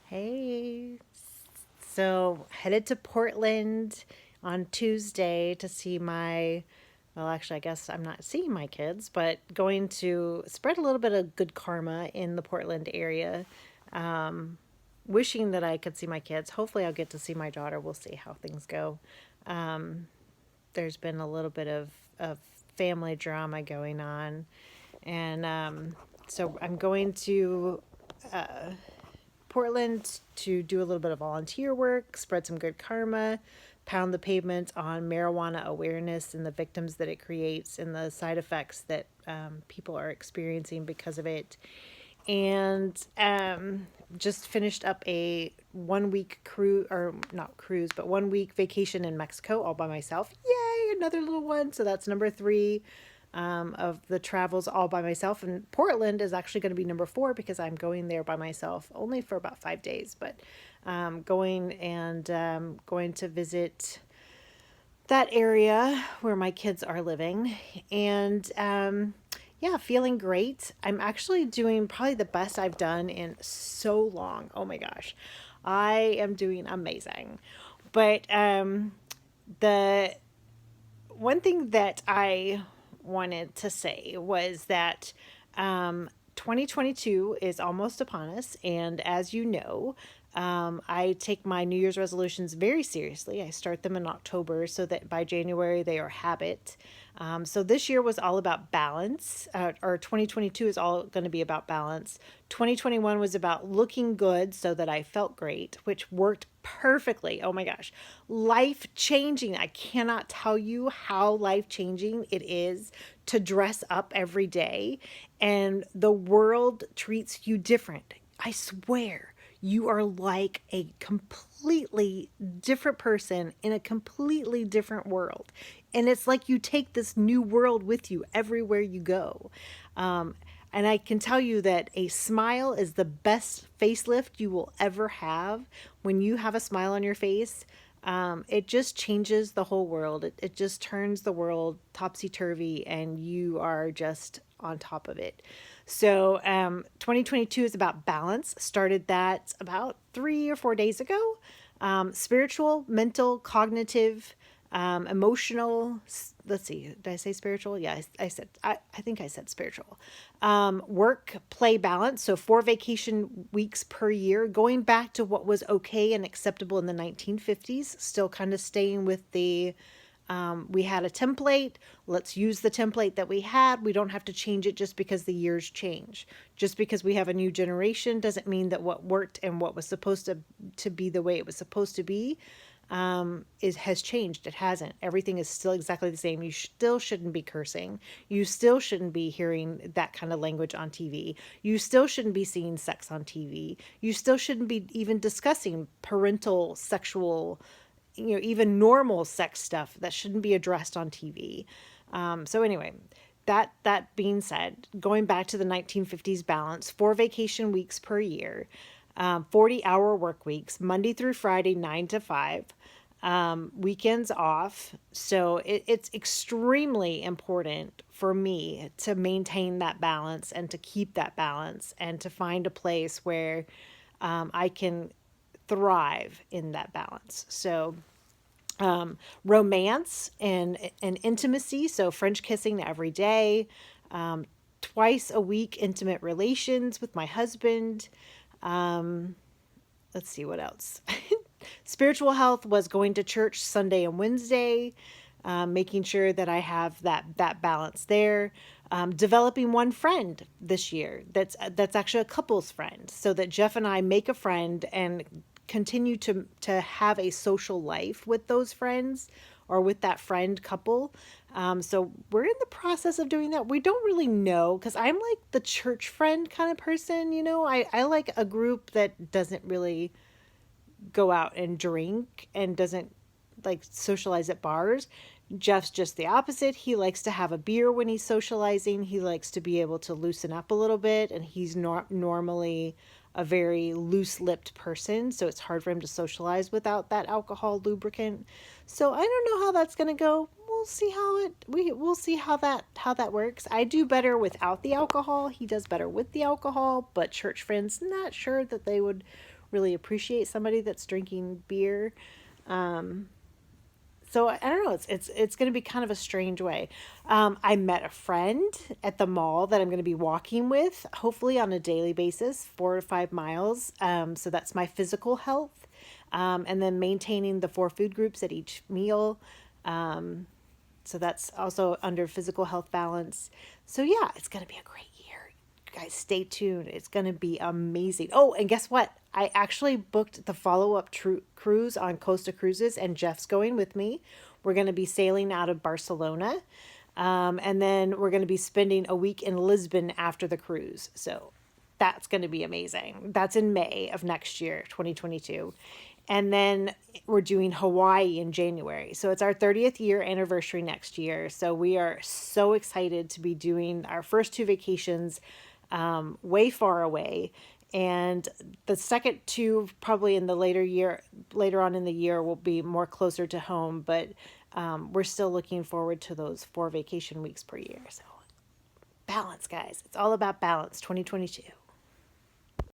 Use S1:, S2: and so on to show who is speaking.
S1: Hey, so headed to Portland on Tuesday to see well, actually, I guess I'm not seeing my kids, but going to spread a little bit of good karma in the Portland area. Um, Wishing that I could see my kids. Hopefully, I'll get to see my daughter. We'll see how things go. There's been a little bit of family drama going on. And so I'm going to Portland to do a little bit of volunteer work, spread some good karma, pound the pavement on marijuana awareness and the victims that it creates and the side effects that people are experiencing because of it. And just finished up a 1 week cruise, or not cruise, but 1 week vacation in Mexico all by myself. Yay, another little one. So that's number three of the travels all by myself. And Portland is actually going to be number four because I'm going there by myself only for about 5 days, but going to visit that area where my kids are living. And yeah, feeling great. I'm actually doing probably the best I've done in so long. Oh my gosh. I am doing amazing. But the one thing that I wanted to say was that 2022 is almost upon us. And as you know, I take my New Year's resolutions very seriously. I start them in October so that by January they are habit. So this year was all about balance, or 2022 is all going to be about balance. 2021 was about looking good so that I felt great, which worked perfectly. Oh my gosh. Life changing. I cannot tell you how life changing it is to dress up every day and the world treats you different. I swear you are like a completely different person in a completely different world. And it's like you take this new world with you everywhere you go. And I can tell you that a smile is the best facelift you will ever have. When you have a smile on your face, it just changes the whole world. It just turns the world topsy turvy, and you are just on top of it. So, 2022 is about balance. Started that about 3 or 4 days ago. Spiritual, mental, cognitive, emotional. Let's see, did I say spiritual? Yeah, I think I said spiritual. Work, play, balance. So 4 vacation weeks per year, going back to what was okay and acceptable in the 1950s, still kind of staying with we had a template. Let's use the template that we had. We don't have to change it just because the years change. Just because we have a new generation doesn't mean that what worked and what was supposed to be the way it was supposed to be has changed. It hasn't. Everything is still exactly the same. You still shouldn't be cursing. You still shouldn't be hearing that kind of language on TV. You still shouldn't be seeing sex on TV. You still shouldn't be even discussing parental sexual, even normal sex stuff that shouldn't be addressed on TV. So anyway, that being said, going back to the 1950s balance, 4 vacation weeks per year, 40-hour work weeks, Monday through Friday, 9 to 5, weekends off. So it's extremely important for me to maintain that balance and to keep that balance and to find a place where I can thrive in that balance. So romance and intimacy. So French kissing every day, twice a week, intimate relations with my husband. Let's see what else. Spiritual health was going to church Sunday and Wednesday, making sure that I have that balance there. Developing one friend this year that's actually a couple's friend, so that Jeff and I make a friend and continue to have a social life with those friends or with that friend couple. So we're in the process of doing that. We don't really know because I'm like the church friend kind of person. I like a group that doesn't really go out and drink and doesn't like socialize at bars. Jeff's just the opposite. He likes to have a beer when he's socializing. He likes to be able to loosen up a little bit, and he's normally a very loose-lipped person, so it's hard for him to socialize without that alcohol lubricant. So I don't know how that's going to go. We'll see how that works. I do better without the alcohol. He does better with the alcohol, but church friends not sure that they would really appreciate somebody that's drinking beer. So I don't know. It's going to be kind of a strange way. I met a friend at the mall that I'm going to be walking with, hopefully on a daily basis, 4 to 5 miles. So that's my physical health, and then maintaining the 4 food groups at each meal. So that's also under physical health balance. So yeah, it's going to be a great year. Guys, stay tuned. It's going to be amazing. Oh, and guess what? I actually booked the follow-up cruise on Costa Cruises, and Jeff's going with me. We're going to be sailing out of Barcelona. And then we're going to be spending a week in Lisbon after the cruise. So that's going to be amazing. That's in May of next year, 2022. And then we're doing Hawaii in January. So it's our 30th year anniversary next year. So we are so excited to be doing our first 2 vacations way far away. And the second 2, probably in the later on in the year, will be more closer to home. But we're still looking forward to those 4 vacation weeks per year. So balance, guys. It's all about balance, 2022.